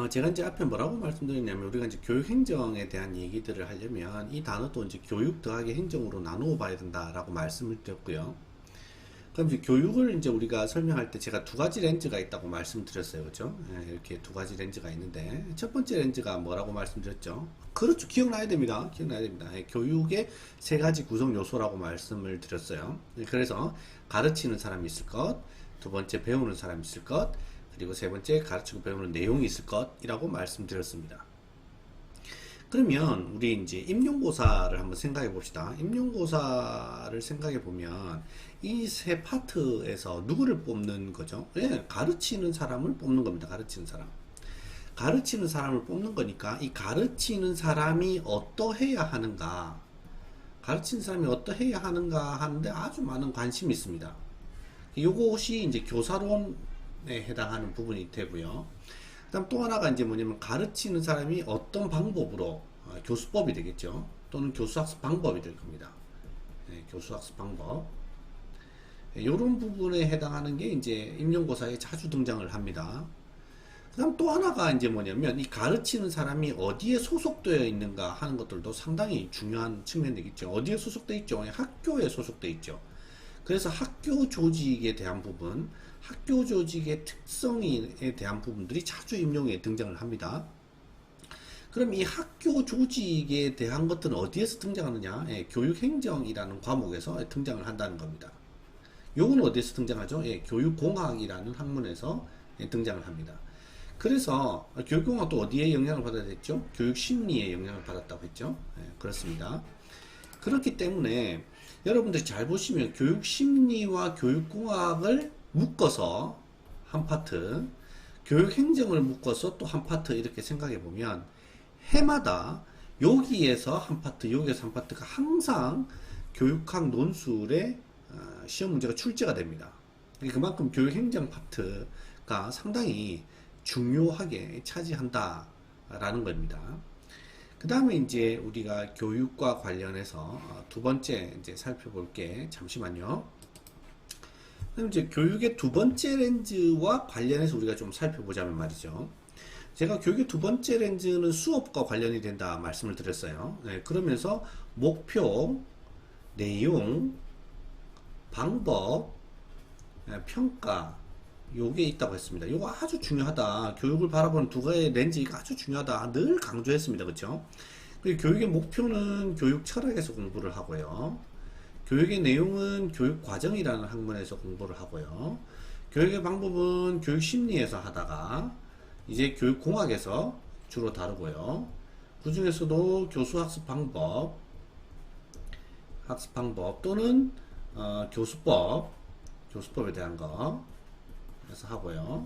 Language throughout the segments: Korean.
제가 이제 앞에 뭐라고 말씀드렸냐면, 우리가 이제 교육행정에 대한 얘기들을 하려면, 이 단어도 이제 교육 더하기 행정으로 나누어 봐야 된다라고 말씀을 드렸고요. 그럼 이제 교육을 이제 우리가 설명할 때 제가 두 가지 렌즈가 있다고 말씀드렸어요. 그죠? 예, 이렇게 두 가지 렌즈가 있는데, 첫 번째 렌즈가 뭐라고 말씀드렸죠? 그렇죠. 기억나야 됩니다. 기억나야 됩니다. 예, 교육의 세 가지 구성 요소라고 말씀을 드렸어요. 예, 그래서 가르치는 사람이 있을 것, 두 번째 배우는 사람이 있을 것, 그리고 세 번째 가르치고 배우는 내용이 있을 것이라고 말씀드렸습니다. 그러면 우리 이제 임용고사를 한번 생각해 봅시다. 임용고사를 생각해 보면 이 세 파트에서 누구를 뽑는 거죠? 예, 가르치는 사람을 뽑는 겁니다. 가르치는 사람. 가르치는 사람을 뽑는 거니까 이 가르치는 사람이 어떠해야 하는가? 가르치는 사람이 어떠해야 하는가 하는데 아주 많은 관심이 있습니다. 이것이 이제 교사론에 해당하는 부분이 되고요. 그다음 또 하나가 이제 뭐냐면 가르치는 사람이 어떤 방법으로 교수법이 되겠죠. 또는 교수학습 방법이 될 겁니다. 네, 교수학습 방법. 이런 부분에 해당하는 게 이제 임용고사에 자주 등장을 합니다. 그다음 또 하나가 이제 뭐냐면 이 가르치는 사람이 어디에 소속되어 있는가 하는 것들도 상당히 중요한 측면이 되겠죠. 어디에 소속되어 있죠? 학교에 소속되어 있죠. 그래서 학교 조직에 대한 부분, 학교 조직의 특성에 대한 부분들이 자주 임용에 등장을 합니다. 그럼 이 학교 조직에 대한 것들은 어디에서 등장하느냐? 예, 교육행정이라는 과목에서 등장을 한다는 겁니다. 요건 어디에서 등장하죠? 예, 교육공학이라는 학문에서 등장을 합니다. 그래서 교육공학도 어디에 영향을 받아야 됐죠? 교육심리에 영향을 받았다고 했죠? 예, 그렇습니다. 그렇기 때문에 여러분들이 잘 보시면 교육심리와 교육공학을 묶어서 한 파트, 교육행정을 묶어서 또 한 파트 이렇게 생각해 보면 해마다 여기에서 한 파트, 여기에서 한 파트가 항상 교육학 논술에 시험 문제가 출제가 됩니다. 그만큼 교육행정 파트가 상당히 중요하게 차지한다라는 겁니다. 그 다음에 이제 우리가 교육과 관련해서 두 번째 이제 살펴볼 게 잠시만요. 그럼 이제 교육의 두 번째 렌즈와 관련해서 우리가 좀 살펴보자면 말이죠. 제가 교육의 두 번째 렌즈는 수업과 관련이 된다 말씀을 드렸어요. 네, 그러면서 목표, 내용, 방법, 평가 요게 있다고 했습니다. 요거 아주 중요하다. 교육을 바라보는 두 가지의 렌즈가 아주 중요하다. 늘 강조했습니다. 그렇죠? 그리고 교육의 목표는 교육 철학에서 공부를 하고요. 교육의 내용은 교육 과정이라는 학문에서 공부를 하고요. 교육의 방법은 교육 심리에서 하다가 이제 교육 공학에서 주로 다루고요. 그 중에서도 교수 학습 방법, 또는 교수법에 대한 거 그래서 하고요.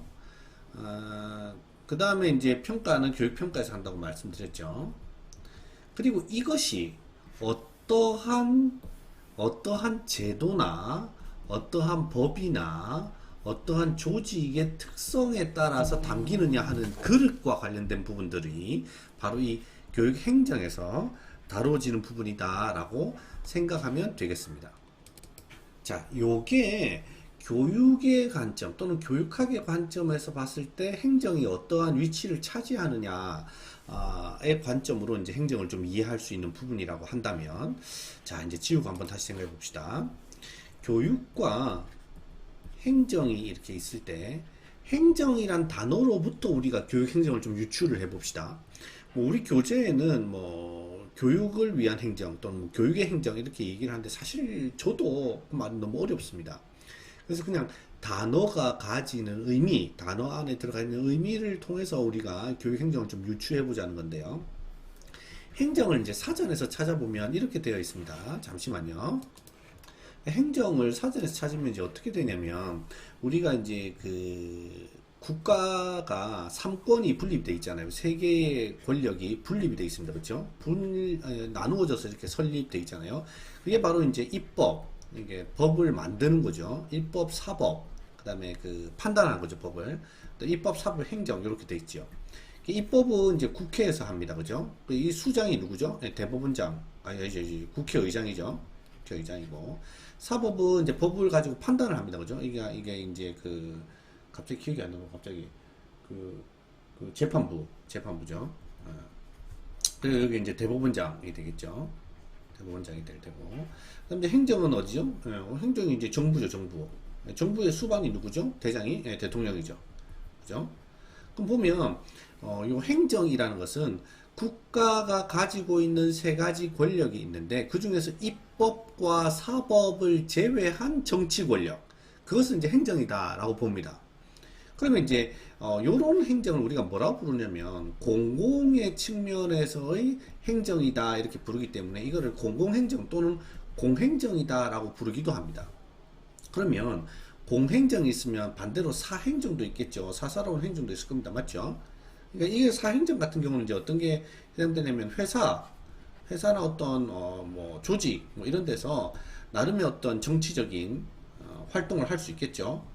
그 다음에 이제 평가는 교육평가에서 한다고 말씀드렸죠. 그리고 이것이 어떠한 제도나 어떠한 법이나 어떠한 조직의 특성에 따라서 담기느냐 하는 그릇과 관련된 부분들이 바로 이 교육행정에서 다루어지는 부분이다라고 생각하면 되겠습니다. 자, 요게 교육의 관점 또는 교육학의 관점에서 봤을 때 행정이 어떠한 위치를 차지하느냐의 관점으로 이제 행정을 좀 이해할 수 있는 부분이라고 한다면, 자, 이제 지우고 한번 다시 생각해 봅시다. 교육과 행정이 이렇게 있을 때, 행정이란 단어로부터 우리가 교육행정을 좀 유추를 해 봅시다. 뭐 우리 교재에는 뭐 교육을 위한 행정 또는 뭐 교육의 행정 이렇게 얘기를 하는데 사실 저도 그 말은 너무 어렵습니다. 그래서 그냥 단어가 가지는 의미, 단어 안에 들어가 있는 의미를 통해서 우리가 교육행정을 좀 유추해 보자는 건데요. 행정을 이제 사전에서 찾아보면 이렇게 되어 있습니다. 잠시만요. 행정을 사전에서 찾으면 이제 어떻게 되냐면, 우리가 이제 그 국가가 3권이 분립되어 있잖아요. 세 개의 권력이 분립이 되어 있습니다. 그렇죠? 나누어져서 이렇게 설립되어 있잖아요. 그게 바로 이제 입법, 이게 법을 만드는 거죠. 입법, 사법, 그 다음에 그 판단하는 거죠, 법을. 또 입법, 사법, 행정 이렇게 돼 있죠. 입법은 이제 국회에서 합니다, 그죠? 이 수장이 누구죠? 대법원장, 국회의장이죠. 국회의장이고, 사법은 이제 법을 가지고 판단을 합니다, 그죠? 이게 이제 그 갑자기 기억이 안 나고 갑자기 그 그 재판부죠. 그리고 여기 이제 대법원장이 되겠죠. 대법원장이 될 테고. 그다음 이제 행정은 어디죠? 행정이 이제 정부죠, 정부. 정부의 수반이 누구죠? 대장이 대통령이죠. 그죠? 그럼 보면 요 행정이라는 것은 국가가 가지고 있는 세 가지 권력이 있는데 그 중에서 입법과 사법을 제외한 정치 권력, 그것은 이제 행정이다라고 봅니다. 그러면 이제 요런 행정을 우리가 뭐라고 부르냐면 공공의 측면에서의 행정이다 이렇게 부르기 때문에 이거를 공공행정 또는 공행정이다라고 부르기도 합니다. 그러면 공행정이 있으면 반대로 사행정도 있겠죠. 사사로운 행정도 있을 겁니다. 맞죠? 그러니까 이게 사행정 같은 경우는 이제 어떤 게 해당되냐면 회사나 어떤 뭐 조직 뭐 이런 데서 나름의 어떤 정치적인 활동을 할 수 있겠죠.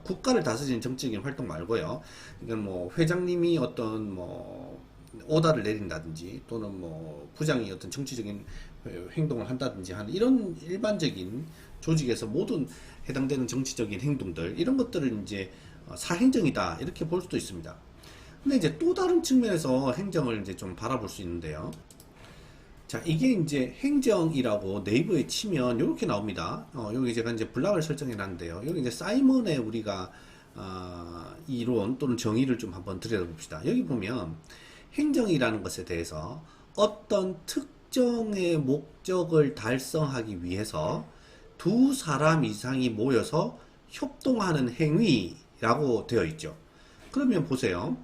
국가를 다스리는 정치적인 활동 말고요. 그러니까 뭐 회장님이 어떤 뭐 오다를 내린다든지 또는 뭐 부장이 어떤 정치적인 행동을 한다든지 하는 이런 일반적인 조직에서 모든 해당되는 정치적인 행동들 이런 것들을 이제 사행정이다 이렇게 볼 수도 있습니다. 근데 이제 또 다른 측면에서 행정을 이제 좀 바라볼 수 있는데요. 자, 이게 이제 행정이라고 네이버에 치면 이렇게 나옵니다. 여기 제가 이제 블락을 설정해 놨는데요. 여기 이제 사이먼의 우리가 이론 또는 정의를 좀 한번 들여다봅시다. 여기 보면 행정이라는 것에 대해서 어떤 특정의 목적을 달성하기 위해서 두 사람 이상이 모여서 협동하는 행위라고 되어 있죠. 그러면 보세요.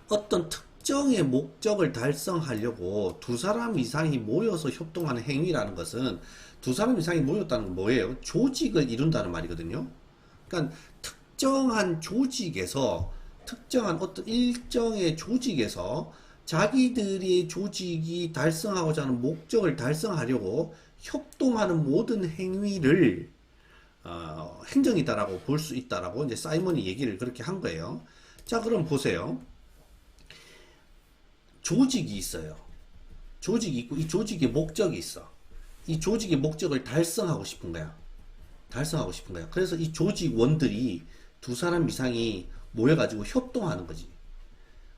어떤 특정의 목적을 달성하려고 두 사람 이상이 모여서 협동하는 행위라는 것은 두 사람 이상이 모였다는 건 뭐예요? 조직을 이룬다는 말이거든요. 그러니까 특정한 조직에서 특정한 어떤 일정의 조직에서 자기들의 조직이 달성하고자 하는 목적을 달성하려고 협동하는 모든 행위를 행정이다라고 볼 수 있다라고 이제 사이먼이 얘기를 그렇게 한 거예요. 자, 그럼 보세요. 조직이 있어요. 조직이 있고 이 조직의 목적이 있어. 이 조직의 목적을 달성하고 싶은 거야. 달성하고 싶은 거야. 그래서 이 조직원들이 두 사람 이상이 모여가지고 협동하는 거지.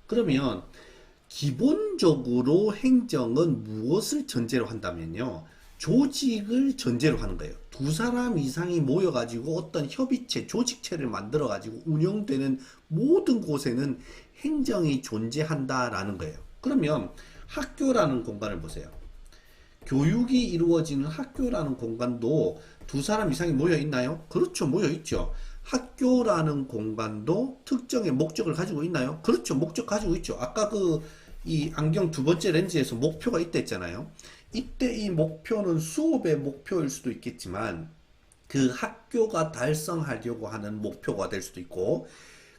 그러면 기본적으로 행정은 무엇을 전제로 한다면요. 조직을 전제로 하는 거예요. 두 사람 이상이 모여가지고 어떤 협의체, 조직체를 만들어가지고 운영되는 모든 곳에는 행정이 존재한다라는 거예요. 그러면 학교라는 공간을 보세요. 교육이 이루어지는 학교라는 공간도 두 사람 이상이 모여 있나요? 그렇죠. 모여 있죠. 학교라는 공간도 특정의 목적을 가지고 있나요? 그렇죠. 목적 가지고 있죠. 아까 이 안경 두 번째 렌즈에서 목표가 있다 했잖아요. 이때 이 목표는 수업의 목표일 수도 있겠지만 그 학교가 달성하려고 하는 목표가 될 수도 있고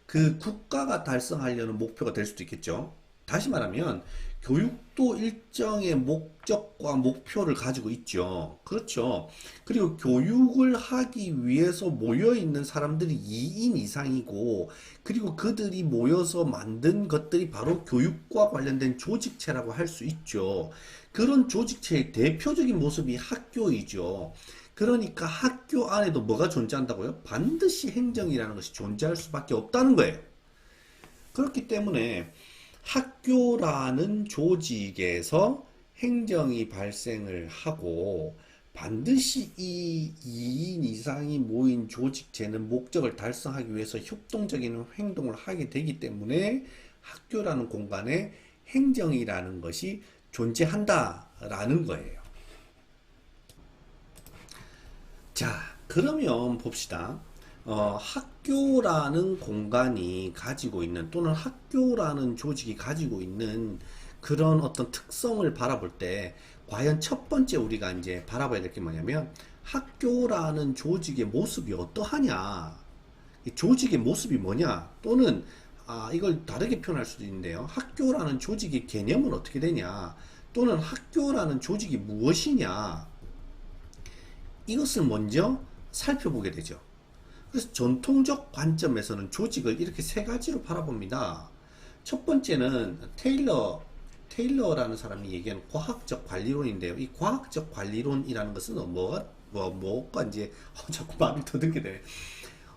그 국가가 달성하려는 목표가 될 수도 있겠죠. 다시 말하면 교육도 일정의 목적과 목표를 가지고 있죠. 그렇죠. 그리고 교육을 하기 위해서 모여있는 사람들이 2인 이상이고 그리고 그들이 모여서 만든 것들이 바로 교육과 관련된 조직체라고 할 수 있죠. 그런 조직체의 대표적인 모습이 학교이죠. 그러니까 학교 안에도 뭐가 존재한다고요? 반드시 행정이라는 것이 존재할 수밖에 없다는 거예요. 그렇기 때문에 학교라는 조직에서 행정이 발생을 하고 반드시 이 2인 이상이 모인 조직체는 목적을 달성하기 위해서 협동적인 행동을 하게 되기 때문에 학교라는 공간에 행정이라는 것이 존재한다라는 거예요. 자, 그러면 봅시다. 학교라는 공간이 가지고 있는 또는 학교라는 조직이 가지고 있는 그런 어떤 특성을 바라볼 때 과연 첫 번째 우리가 이제 바라봐야 될 게 뭐냐면 학교라는 조직의 모습이 어떠하냐, 이 조직의 모습이 뭐냐, 또는 이걸 다르게 표현할 수도 있는데요. 학교라는 조직의 개념은 어떻게 되냐, 또는 학교라는 조직이 무엇이냐, 이것을 먼저 살펴보게 되죠. 그래서 전통적 관점에서는 조직을 이렇게 세 가지로 바라봅니다. 첫 번째는 테일러라는 사람이 얘기하는 과학적 관리론인데요. 이 과학적 관리론이라는 것은 뭐가 이제 자꾸 말을 더듬게 되네.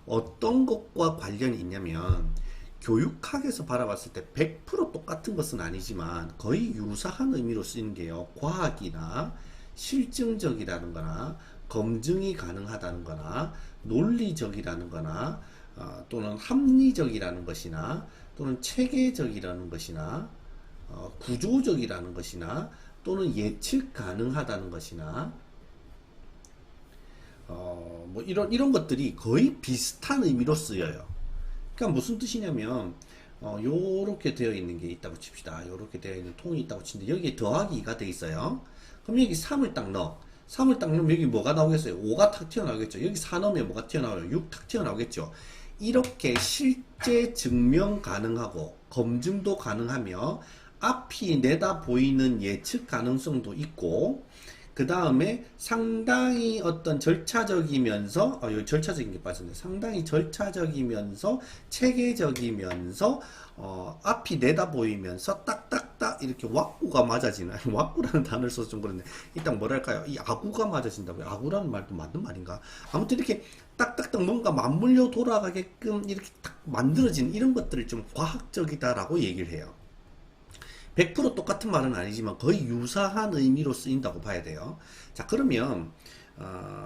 어떤 것과 관련이 있냐면 교육학에서 바라봤을 때 100% 똑같은 것은 아니지만 거의 유사한 의미로 쓰이는 게요. 과학이나 실증적이라는 거나 검증이 가능하다는 거나 논리적이라는 거나 또는 합리적이라는 것이나 또는 체계적이라는 것이나 구조적이라는 것이나 또는 예측 가능하다는 것이나 뭐 이런 것들이 거의 비슷한 의미로 쓰여요. 그러니까 무슨 뜻이냐면 요렇게 되어 있는 게 있다고 칩시다. 요렇게 되어 있는 통이 있다고 치는데 여기에 더하기 2가 돼 있어요. 그럼 여기 3을 딱 넣어. 3을 딱 넣으면 여기 뭐가 나오겠어요? 5가 탁 튀어나오겠죠. 여기 4 넣으면 뭐가 튀어나와요? 6 탁 튀어나오겠죠. 이렇게 실제 증명 가능하고 검증도 가능하며 앞이 내다 보이는 예측 가능성도 있고 그 다음에 상당히 어떤 절차적이면서 여기 절차적인 게 빠졌네. 상당히 절차적이면서 체계적이면서 앞이 내다 보이면서 딱딱딱 이렇게 왁구가 맞아지는 왁구라는 단어를 써서 좀 그런데 일단 뭐랄까요? 이 아구가 맞아진다고요? 아구라는 말도 맞는 말인가? 아무튼 이렇게 딱딱딱 뭔가 맞물려 돌아가게끔 이렇게 딱 만들어지는 이런 것들을 좀 과학적이다라고 얘기를 해요. 100% 똑같은 말은 아니지만 거의 유사한 의미로 쓰인다고 봐야 돼요. 자, 그러면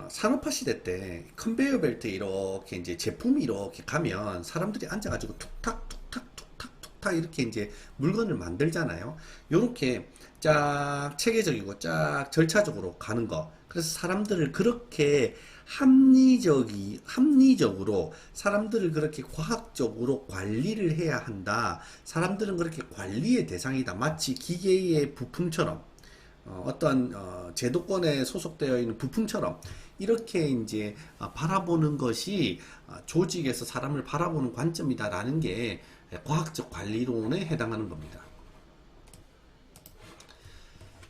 산업화 시대 때 컨베이어 벨트에 이렇게 이제 제품이 이렇게 가면 사람들이 앉아가지고 툭탁 툭탁 툭탁 툭탁 이렇게 이제 물건을 만들잖아요. 요렇게 쫙 체계적이고 쫙 절차적으로 가는 거. 그래서 사람들을 그렇게 합리적으로 사람들을 그렇게 과학적으로 관리를 해야 한다. 사람들은 그렇게 관리의 대상이다. 마치 기계의 부품처럼 어떤 제도권에 소속되어 있는 부품처럼 이렇게 이제 바라보는 것이 조직에서 사람을 바라보는 관점이다라는 게 과학적 관리론에 해당하는 겁니다.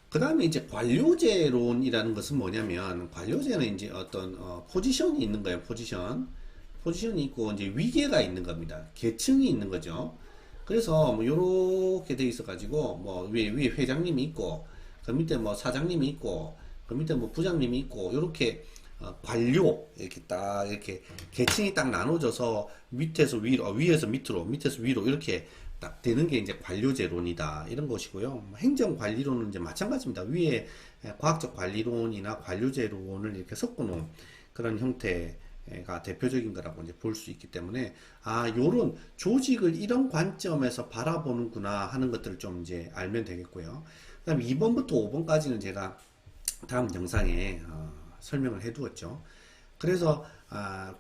그 다음에 이제 관료제론이라는 것은 뭐냐면, 관료제는 이제 어떤, 포지션이 있는 거예요, 포지션이 있고, 이제 위계가 있는 겁니다. 계층이 있는 거죠. 그래서 뭐, 요렇게 돼 있어가지고, 뭐, 위에 회장님이 있고, 그 밑에 뭐, 사장님이 있고, 그 밑에 뭐, 부장님이 있고, 요렇게, 관료, 이렇게 딱, 이렇게, 계층이 딱 나눠져서, 밑에서 위로, 위에서 밑으로, 밑에서 위로, 이렇게, 딱 되는 게 이제 관료제론이다 이런 것이고요. 행정관리론은 이제 마찬가지입니다. 위에 과학적 관리론이나 관료제론을 이렇게 섞어놓은 그런 형태가 대표적인 거라고 이제 볼 수 있기 때문에 요런 조직을 이런 관점에서 바라보는구나 하는 것들을 좀 이제 알면 되겠고요. 그다음에 2번부터 5번까지는 제가 다음 영상에 설명을 해두었죠. 그래서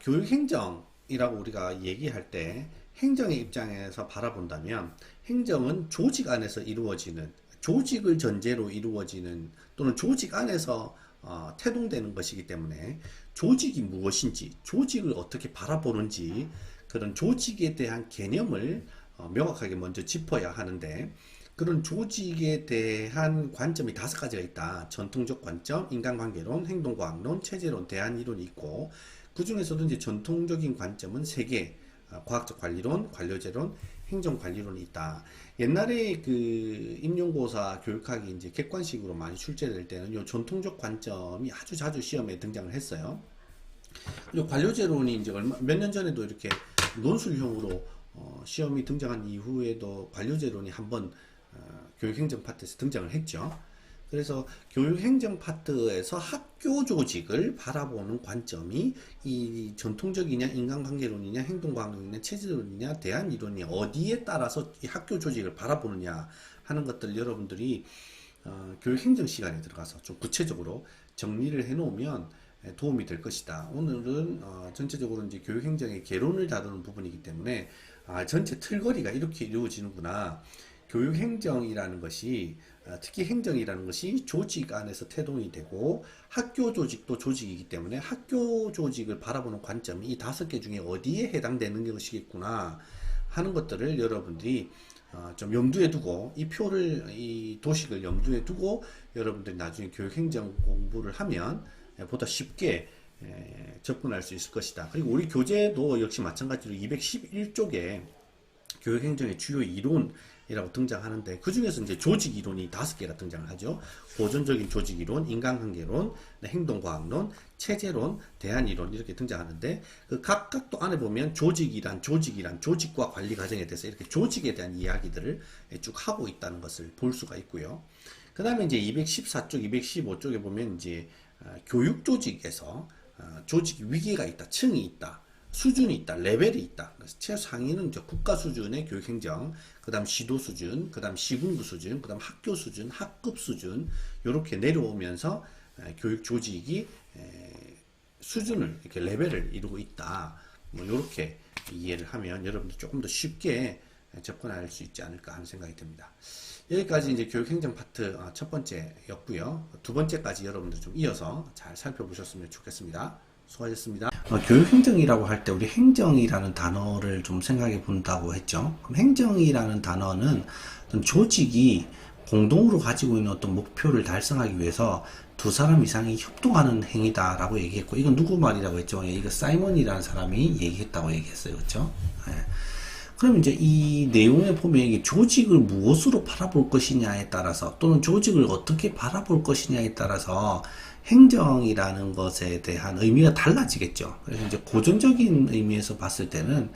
교육행정이라고 우리가 얘기할 때 행정의 입장에서 바라본다면 행정은 조직 안에서 이루어지는 조직을 전제로 이루어지는 또는 조직 안에서 태동되는 것이기 때문에 조직이 무엇인지 조직을 어떻게 바라보는지 그런 조직에 대한 개념을 명확하게 먼저 짚어야 하는데 그런 조직에 대한 관점이 5가지가 있다. 전통적 관점, 인간관계론, 행동과학론, 체제론, 대안이론이 있고 그 중에서도 이제 전통적인 관점은 3개 과학적 관리론, 관료제론, 행정관리론이 있다. 옛날에 그 임용고사 교육학이 이제 객관식으로 많이 출제될 때는 요 전통적 관점이 아주 자주 시험에 등장을 했어요. 그리고 관료제론이 이제 몇 년 전에도 이렇게 논술형으로 시험이 등장한 이후에도 관료제론이 한번 교육행정 파트에서 등장을 했죠. 그래서 교육행정 파트에서 학교 조직을 바라보는 관점이 이 전통적이냐, 인간관계론이냐, 행동과학론이냐, 체질론이냐, 대안이론이냐 어디에 따라서 이 학교 조직을 바라보느냐 하는 것들 여러분들이 교육행정 시간에 들어가서 좀 구체적으로 정리를 해놓으면 도움이 될 것이다. 오늘은 전체적으로 이제 교육행정의 개론을 다루는 부분이기 때문에 전체 틀거리가 이렇게 이루어지는구나. 교육행정이라는 것이 특히 행정이라는 것이 조직 안에서 태동이 되고 학교 조직도 조직이기 때문에 학교 조직을 바라보는 관점이 이 5개 중에 어디에 해당되는 것이겠구나 하는 것들을 여러분들이 좀 염두에 두고 이 도식을 염두에 두고 여러분들이 나중에 교육행정 공부를 하면 보다 쉽게 접근할 수 있을 것이다. 그리고 우리 교재도 역시 마찬가지로 211쪽에 교육행정의 주요 이론이라고 등장하는데, 그 중에서 이제 조직 이론이 5개가 등장을 하죠. 고전적인 조직 이론, 인간관계론, 행동과학론, 체제론, 대안이론 이렇게 등장하는데, 그 각각 또 안에 보면 조직이란 조직과 관리 과정에 대해서 이렇게 조직에 대한 이야기들을 쭉 하고 있다는 것을 볼 수가 있고요. 그 다음에 이제 214쪽, 215쪽에 보면 이제 교육 조직에서 조직 위계가 있다, 층이 있다, 수준이 있다, 레벨이 있다. 그래서 최상위는 이제 국가 수준의 교육행정, 그 다음 시도 수준, 그 다음 시군구 수준, 그 다음 학교 수준, 학급 수준, 요렇게 내려오면서 교육 조직이 수준을, 이렇게 레벨을 이루고 있다. 뭐 요렇게 이해를 하면 여러분들 조금 더 쉽게 접근할 수 있지 않을까 하는 생각이 듭니다. 여기까지 이제 교육행정 파트 첫 번째였고요. 두 번째까지 여러분들 좀 이어서 잘 살펴보셨으면 좋겠습니다. 수고하셨습니다. 교육행정이라고 할 때 우리 행정이라는 단어를 좀 생각해 본다고 했죠. 그럼 행정이라는 단어는 어떤 조직이 공동으로 가지고 있는 어떤 목표를 달성하기 위해서 두 사람 이상이 협동하는 행위다라고 얘기했고, 이건 누구 말이라고 했죠? 이거 사이먼이라는 사람이 얘기했다고 얘기했어요. 그렇죠? 예. 그럼 이제 이 내용에 보면 이게 조직을 무엇으로 바라볼 것이냐에 따라서, 또는 조직을 어떻게 바라볼 것이냐에 따라서 행정이라는 것에 대한 의미가 달라지겠죠. 그래서 이제 고전적인 의미에서 봤을 때는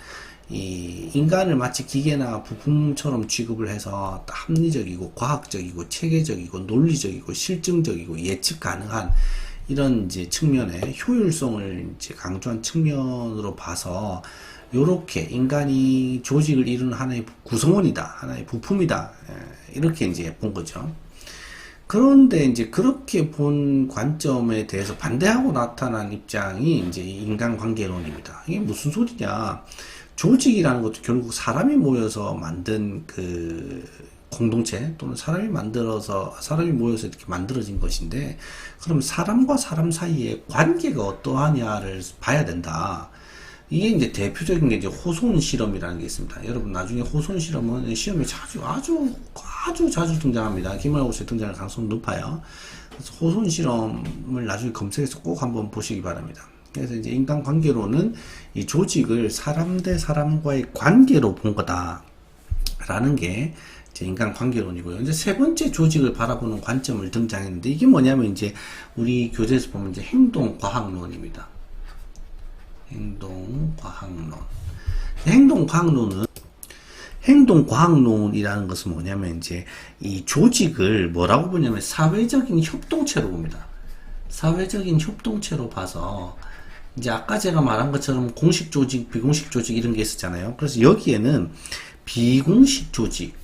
이 인간을 마치 기계나 부품처럼 취급을 해서 합리적이고 과학적이고 체계적이고 논리적이고 실증적이고 예측 가능한 이런 이제 측면의 효율성을 이제 강조한 측면으로 봐서, 요렇게 인간이 조직을 이루는 하나의 구성원이다, 하나의 부품이다, 이렇게 이제 본 거죠. 그런데 이제 그렇게 본 관점에 대해서 반대하고 나타난 입장이 이제 인간관계론입니다. 이게 무슨 소리냐? 조직이라는 것도 결국 사람이 모여서 만든 그 공동체, 또는 사람이 모여서 이렇게 만들어진 것인데, 그럼 사람과 사람 사이의 관계가 어떠하냐를 봐야 된다. 이게 이제 대표적인 게 이제 호손 실험이라는 게 있습니다. 여러분 나중에 호손 실험은 시험에 아주 자주 등장합니다. 기말고사에 등장할 가능성이 높아요. 그래서 호손 실험을 나중에 검색해서 꼭 한번 보시기 바랍니다. 그래서 이제 인간관계로는 이 조직을 사람 대 사람과의 관계로 본 거다라는 게 이제 인간관계론이고요. 이제 세 번째 조직을 바라보는 관점을 등장했는데, 이게 뭐냐면 이제 우리 교재에서 보면 이제 행동과학론입니다. 행동과학론이라는 것은 뭐냐면 이제 이 조직을 뭐라고 보냐면 사회적인 협동체로 봅니다. 사회적인 협동체로 봐서, 이제 아까 제가 말한 것처럼 공식 조직, 비공식 조직 이런 게 있었잖아요. 그래서 여기에는 비공식 조직이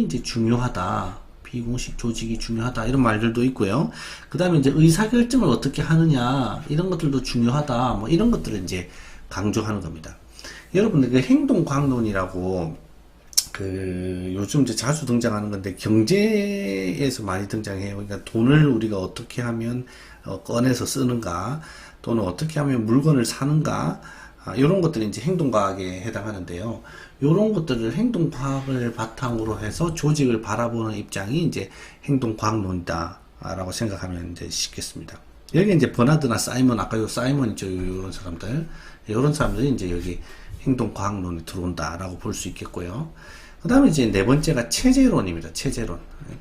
이제 중요하다. 비공식 조직이 중요하다, 이런 말들도 있고요. 그 다음에 이제 의사결정을 어떻게 하느냐, 이런 것들도 중요하다, 뭐 이런 것들을 이제 강조하는 겁니다. 여러분들 그 행동과학론이라고 그 요즘 이제 자주 등장하는 건데, 경제에서 많이 등장해요. 그러니까 돈을 우리가 어떻게 하면 꺼내서 쓰는가, 또는 어떻게 하면 물건을 사는가, 이런 것들이 이제 행동과학에 해당하는데요. 이런 것들을 행동과학을 바탕으로 해서 조직을 바라보는 입장이 이제 행동과학론이다라고 생각하면 이제 쉽겠습니다. 여기 이제 버나드나 사이먼, 아까 요 사이먼 있죠, 이런 사람들이 이제 여기 행동과학론에 들어온다라고 볼 수 있겠고요. 그 다음에 이제 네 번째가 체제론입니다.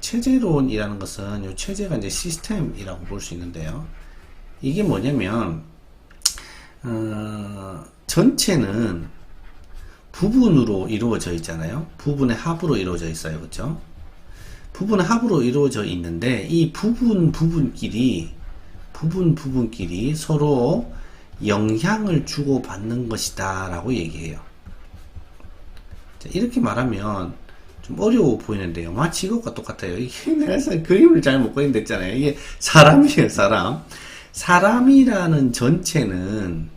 체제론이라는 것은 요 체제가 이제 시스템이라고 볼 수 있는데요. 이게 뭐냐면 전체는 부분으로 이루어져 있잖아요. 부분의 합으로 이루어져 있어요. 그렇죠? 부분의 합으로 이루어져 있는데, 이 부분끼리 서로 영향을 주고받는 것이다 라고 얘기해요. 자, 이렇게 말하면 좀 어려워 보이는데요. 마치 이것과 똑같아요. 이게 내가 그림을 잘 못 그린다 했잖아요. 이게 사람이에요. 사람이라는 전체는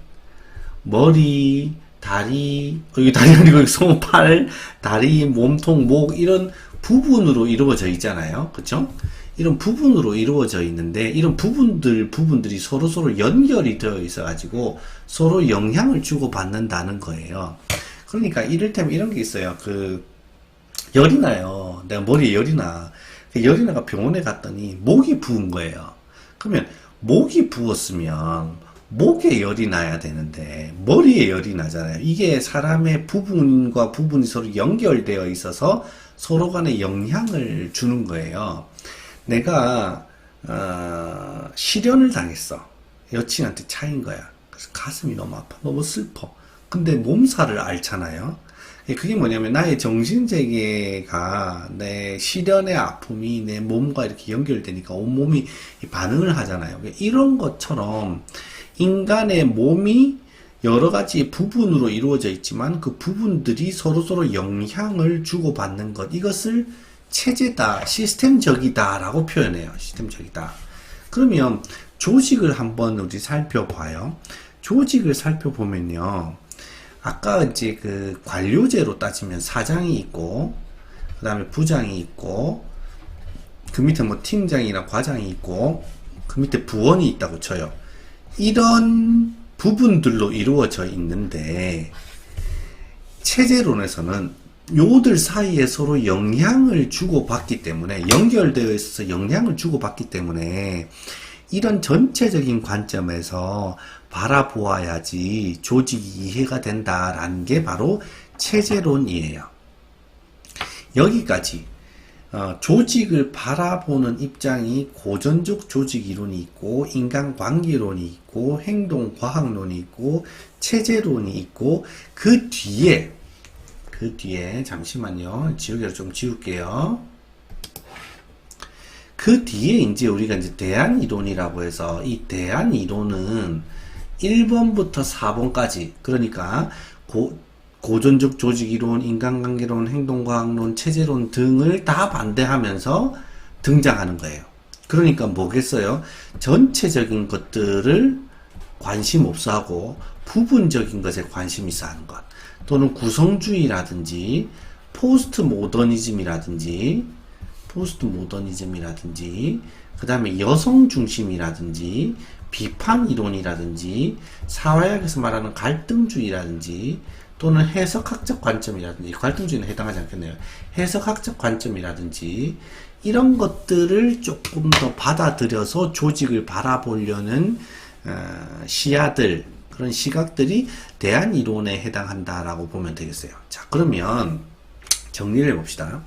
머리, 다리, 여기 다리 아니고 손, 팔, 다리, 몸통, 목, 이런 부분으로 이루어져 있잖아요. 그쵸? 이런 부분으로 이루어져 있는데, 이런 부분들이 서로 연결이 되어 있어가지고 서로 영향을 주고받는다는 거예요. 그러니까 이를테면 이런 게 있어요. 열이 나요. 내가 머리에 열이 나. 열이 나가 병원에 갔더니 목이 부은 거예요. 그러면 목이 부었으면 목에 열이 나야 되는데 머리에 열이 나잖아요. 이게 사람의 부분과 부분이 서로 연결되어 있어서 서로 간에 영향을 주는 거예요. 내가 실연을 당했어. 여친한테 차인 거야. 그래서 가슴이 너무 아파. 너무 슬퍼. 근데 몸살을 앓잖아요. 그게 뭐냐면 나의 정신세계가 내 실연의 아픔이 내 몸과 이렇게 연결되니까 온몸이 반응을 하잖아요. 이런 것처럼 인간의 몸이 여러 가지 부분으로 이루어져 있지만 그 부분들이 서로서로 영향을 주고받는 것, 이것을 체제다, 시스템적이다 라고 표현해요. 시스템적이다. 그러면 조직을 한번 우리 살펴봐요. 조직을 살펴보면요, 아까 이제 그 관료제로 따지면 사장이 있고, 그 다음에 부장이 있고, 그 밑에 뭐 팀장이나 과장이 있고, 그 밑에 부원이 있다고 쳐요. 이런 부분들로 이루어져 있는데, 체제론에서는 요들 사이에 서로 영향을 주고받기 때문에, 연결되어 있어서 영향을 주고받기 때문에 이런 전체적인 관점에서 바라보아야지 조직이 이해가 된다라는 게 바로 체제론이에요. 여기까지 조직을 바라보는 입장이 고전적 조직 이론이 있고, 인간관계론이 있고, 행동과학론이 있고, 체제론이 있고, 그 뒤에 잠시만요, 지우개를 좀 지울게요. 그 뒤에 이제 우리가 이제 대안이론이라고 해서, 이 대안이론은 1번부터 4번까지, 그러니까 고전적 조직이론, 인간관계론, 행동과학론, 체제론 등을 다 반대하면서 등장하는 거예요. 그러니까 뭐겠어요? 전체적인 것들을 관심 없어 하고 부분적인 것에 관심 있어 하는 것, 또는 구성주의라든지 포스트 모더니즘이라든지 그 다음에 여성 중심이라든지 비판 이론이라든지 사회학에서 말하는 갈등주의라든지 또는 해석학적 관점이라든지, 갈등주의는 해당하지 않겠네요. 해석학적 관점이라든지 이런 것들을 조금 더 받아들여서 조직을 바라보려는 시야들, 그런 시각들이 대안이론에 해당한다라고 보면 되겠어요. 자, 그러면 정리를 해봅시다.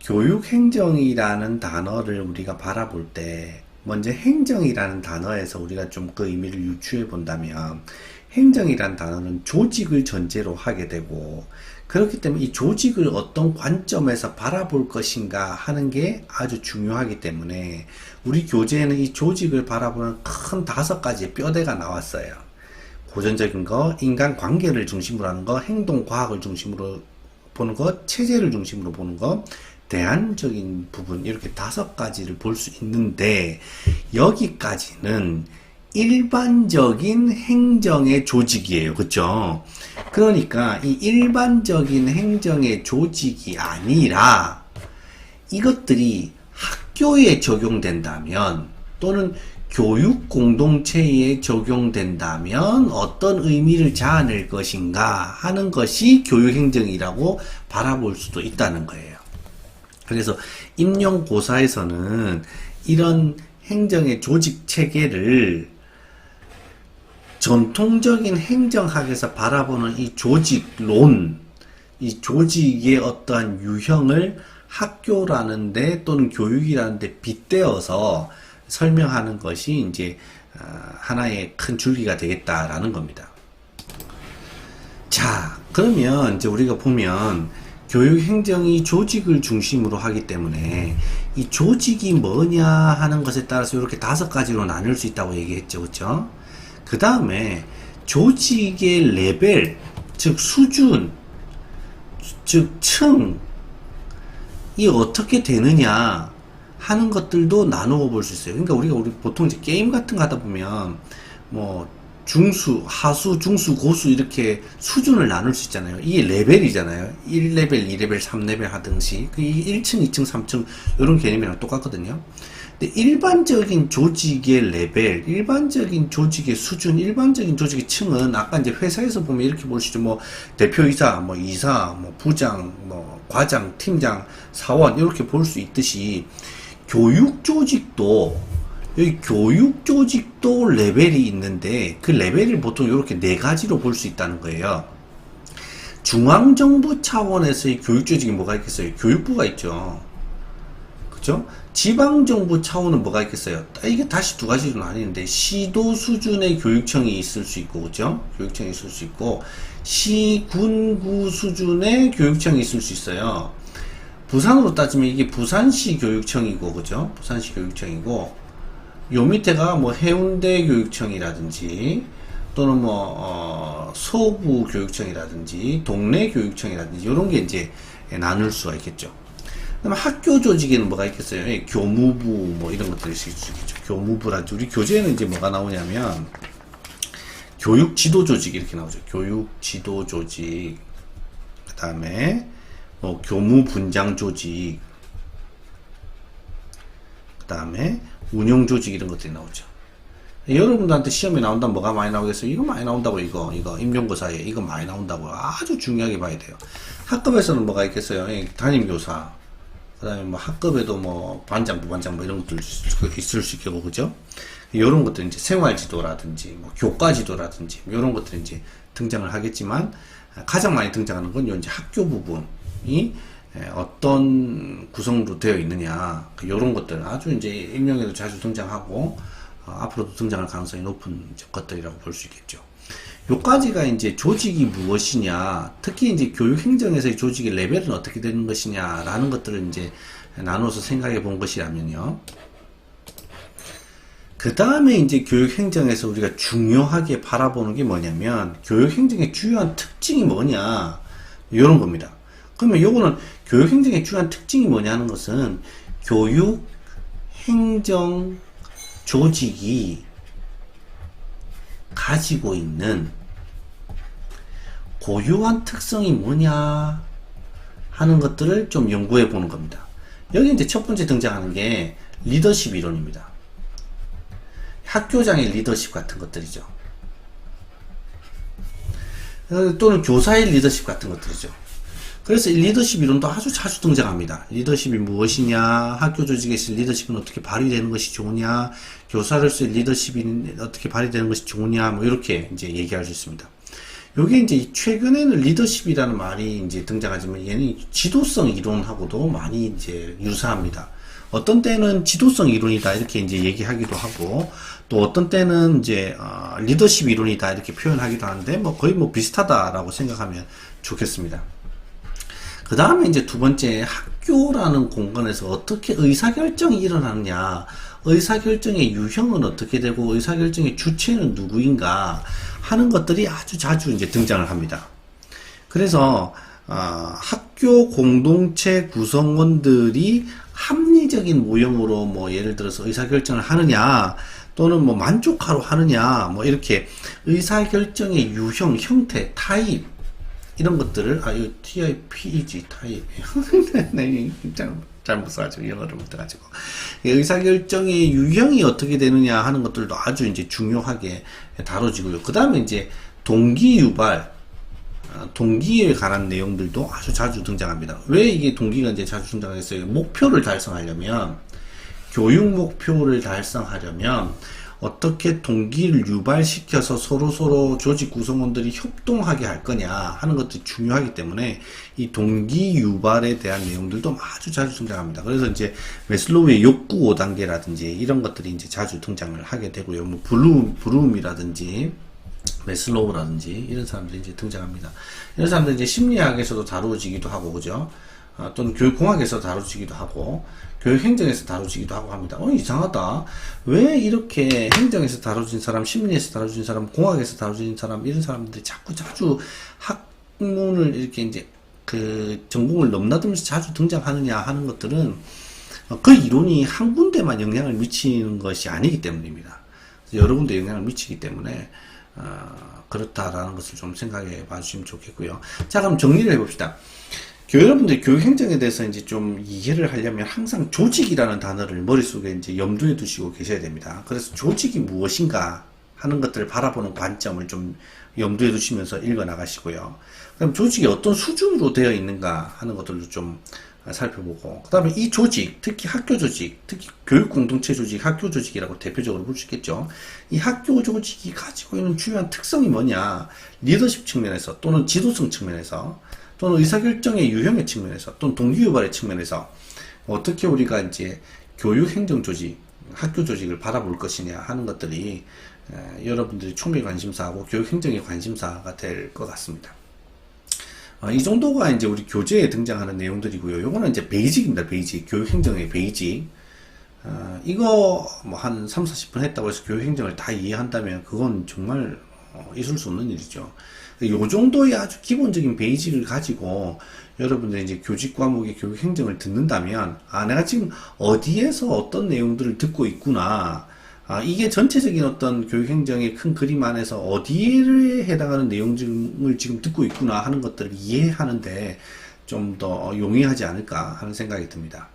교육행정이라는 단어를 우리가 바라볼 때 먼저 행정이라는 단어에서 우리가 좀 그 의미를 유추해 본다면, 행정이라는 단어는 조직을 전제로 하게 되고, 그렇기 때문에 이 조직을 어떤 관점에서 바라볼 것인가 하는 게 아주 중요하기 때문에 우리 교재에는 이 조직을 바라보는 큰 5가지의 뼈대가 나왔어요. 고전적인 거, 인간관계를 중심으로 하는 거, 행동과학을 중심으로 보는 거, 체제를 중심으로 보는 거, 대안적인 부분, 이렇게 5가지를 볼 수 있는데, 여기까지는 일반적인 행정의 조직이에요. 그쵸? 그러니까 이 일반적인 행정의 조직이 아니라 이것들이 학교에 적용된다면, 또는 교육 공동체에 적용된다면 어떤 의미를 자아낼 것인가 하는 것이 교육행정이라고 바라볼 수도 있다는 거예요. 그래서 임용고사에서는 이런 행정의 조직 체계를 전통적인 행정학에서 바라보는 이 조직론, 이 조직의 어떠한 유형을 학교라는데 또는 교육이라는데 빗대어서 설명하는 것이 이제 하나의 큰 줄기가 되겠다라는 겁니다. 자, 그러면 이제 우리가 보면 교육행정이 조직을 중심으로 하기 때문에 이 조직이 뭐냐 하는 것에 따라서 이렇게 5가지로 나눌 수 있다고 얘기했죠. 그렇죠? 그 다음에 조직의 레벨, 즉 수준, 즉 층이 어떻게 되느냐 하는 것들도 나누어 볼 수 있어요. 그러니까 우리 보통 이제 게임 같은 거 하다 보면 뭐 중수, 하수, 중수, 고수 이렇게 수준을 나눌 수 있잖아요. 이게 레벨이잖아요. 1레벨, 2레벨, 3레벨 하듯이. 그 1층, 2층, 3층 이런 개념이랑 똑같거든요. 근데 일반적인 조직의 레벨, 일반적인 조직의 수준, 일반적인 조직의 층은 아까 이제 회사에서 보면 이렇게 볼 수 있죠. 뭐 대표이사, 뭐 이사, 뭐 부장, 뭐 과장, 팀장, 사원 이렇게 볼 수 있듯이 교육 조직도 여기 교육 조직도 레벨이 있는데 그 레벨을 보통 이렇게 네 가지로 볼 수 있다는 거예요. 중앙정부 차원에서의 교육 조직이 뭐가 있겠어요? 교육부가 있죠. 그죠? 지방정부 차원은 뭐가 있겠어요? 이게 다시 두 가지로 나뉘는데, 시도 수준의 교육청이 있을 수 있고, 그죠? 교육청이 있을 수 있고, 시, 군, 구 수준의 교육청이 있을 수 있어요. 부산으로 따지면 이게 부산시 교육청이고, 그죠? 부산시 교육청이고, 요 밑에가 뭐 해운대 교육청이라든지, 또는 뭐, 서구 교육청이라든지, 동네 교육청이라든지, 요런 게 이제 나눌 수가 있겠죠. 그럼 학교 조직에는 뭐가 있겠어요? 교무부 뭐 이런 것들이 있을 수 있겠죠. 교무부라든지 우리 교재에는 이제 뭐가 나오냐면 교육 지도 조직 이렇게 나오죠. 교육 지도 조직, 그 다음에 뭐 교무 분장 조직, 그 다음에 운영 조직 이런 것들이 나오죠. 여러분들한테 시험에 나온다면 뭐가 많이 나오겠어요? 이거 많이 나온다고, 이거 임용고사에 이거 많이 나온다고. 아주 중요하게 봐야 돼요. 학급에서는 뭐가 있겠어요? 담임교사, 그 다음에 뭐 학급에도 뭐 반장, 부반장 뭐 이런 것들 있을 수 있겠고, 그죠? 이런 것들 이제 생활지도라든지 뭐 교과지도라든지 이런 것들이 이제 등장을 하겠지만, 가장 많이 등장하는 건 이제 학교 부분이 어떤 구성으로 되어 있느냐, 이런 것들 아주 이제 임용에도 자주 등장하고 앞으로도 등장할 가능성이 높은 것들이라고 볼 수 있겠죠. 요까지가 이제 조직이 무엇이냐, 특히 이제 교육행정에서의 조직의 레벨은 어떻게 되는 것이냐라는 것들을 이제 나눠서 생각해 본 것이라면요. 그 다음에 이제 교육행정에서 우리가 중요하게 바라보는 게 뭐냐면, 교육행정의 주요한 특징이 뭐냐, 이런 겁니다. 그러면 요거는 교육행정의 주요한 특징이 뭐냐는 것은 교육행정 조직이 가지고 있는 고유한 특성이 뭐냐 하는 것들을 좀 연구해 보는 겁니다. 여기 이제 첫 번째 등장하는 게 리더십 이론입니다. 학교장의 리더십 같은 것들이죠. 또는 교사의 리더십 같은 것들이죠. 그래서 이 리더십 이론도 아주 자주 등장합니다. 리더십이 무엇이냐, 학교 조직에서 리더십은 어떻게 발휘되는 것이 좋으냐, 교사로서의 리더십이 어떻게 발휘되는 것이 좋으냐, 뭐 이렇게 이제 얘기할 수 있습니다. 요게 이제 최근에는 리더십이라는 말이 이제 등장하지만 얘는 지도성 이론하고도 많이 이제 유사합니다. 어떤 때는 지도성 이론이다 이렇게 이제 얘기하기도 하고, 또 어떤 때는 이제 리더십 이론이다 이렇게 표현하기도 하는데, 뭐 거의 뭐 비슷하다라고 생각하면 좋겠습니다. 그 다음에 이제 두 번째, 학교라는 공간에서 어떻게 의사결정이 일어나느냐, 의사결정의 유형은 어떻게 되고 의사결정의 주체는 누구인가 하는 것들이 아주 자주 이제 등장을 합니다. 그래서 학교 공동체 구성원들이 합리적인 모형으로 뭐 예를 들어서 의사결정을 하느냐, 또는 뭐 만족하러 하느냐, 뭐 이렇게 의사결정의 유형, 형태, 타입 이런 것들을, 이거 TIP이지, 타입. 네, 잘못 써가지고, 영어를 못해가지고. 의사결정의 유형이 어떻게 되느냐 하는 것들도 아주 이제 중요하게 다뤄지고요. 그 다음에 이제 동기유발, 동기에 관한 내용들도 아주 자주 등장합니다. 왜 이게 동기가 이제 자주 등장했어요? 목표를 달성하려면, 교육 목표를 달성하려면, 어떻게 동기를 유발시켜서 서로 조직 구성원들이 협동하게 할 거냐 하는 것들이 중요하기 때문에 이 동기 유발에 대한 내용들도 아주 자주 등장합니다. 그래서 이제 매슬로우의 욕구 5단계라든지 이런 것들이 이제 자주 등장을 하게 되고요. 뭐 브룸이라든지 매슬로우라든지 이런 사람들이 이제 등장합니다. 이런 사람들이 이제 심리학에서도 다루어지기도 하고, 그죠? 또는 교육공학에서 다루어지기도 하고, 교육행정에서 다루어지기도 하고 합니다. 이상하다. 왜 이렇게 행정에서 다뤄진 사람, 심리에서 다뤄진 사람, 공학에서 다뤄진 사람, 이런 사람들이 자주 학문을 이렇게 이제 그 전공을 넘나들면서 자주 등장하느냐 하는 것들은 그 이론이 한 군데만 영향을 미치는 것이 아니기 때문입니다. 여러 군데 영향을 미치기 때문에 그렇다라는 것을 좀 생각해 봐주시면 좋겠고요. 자, 그럼 정리를 해봅시다. 여러분들 교육행정에 대해서 이제 좀 이해를 하려면 항상 조직이라는 단어를 머릿속에 이제 염두에 두시고 계셔야 됩니다. 그래서 조직이 무엇인가 하는 것들을 바라보는 관점을 좀 염두에 두시면서 읽어 나가시고요. 그럼 조직이 어떤 수준으로 되어 있는가 하는 것들도 좀 살펴보고, 그 다음에 이 조직, 특히 학교 조직, 특히 교육 공동체 조직, 학교 조직이라고 대표적으로 볼 수 있겠죠. 이 학교 조직이 가지고 있는 중요한 특성이 뭐냐, 리더십 측면에서 또는 지도성 측면에서 또는 의사결정의 유형의 측면에서 또는 동기유발의 측면에서 어떻게 우리가 이제 교육행정 조직, 학교 조직을 바라볼 것이냐 하는 것들이 여러분들이 총괄 관심사하고 교육행정의 관심사가 될 것 같습니다. 이 정도가 이제 우리 교재에 등장하는 내용들이고요. 요거는 이제 베이직입니다. 베이직. 교육행정의 베이직. 이거 뭐 한 3, 40분 했다고 해서 교육행정을 다 이해한다면 그건 정말 있을 수 없는 일이죠. 요 정도의 아주 기본적인 베이직을 가지고 여러분들이 이제 교직 과목의 교육행정을 듣는다면, 내가 지금 어디에서 어떤 내용들을 듣고 있구나. 이게 전체적인 어떤 교육행정의 큰 그림 안에서 어디에 해당하는 내용을 지금 듣고 있구나 하는 것들을 이해하는데 좀 더 용이하지 않을까 하는 생각이 듭니다.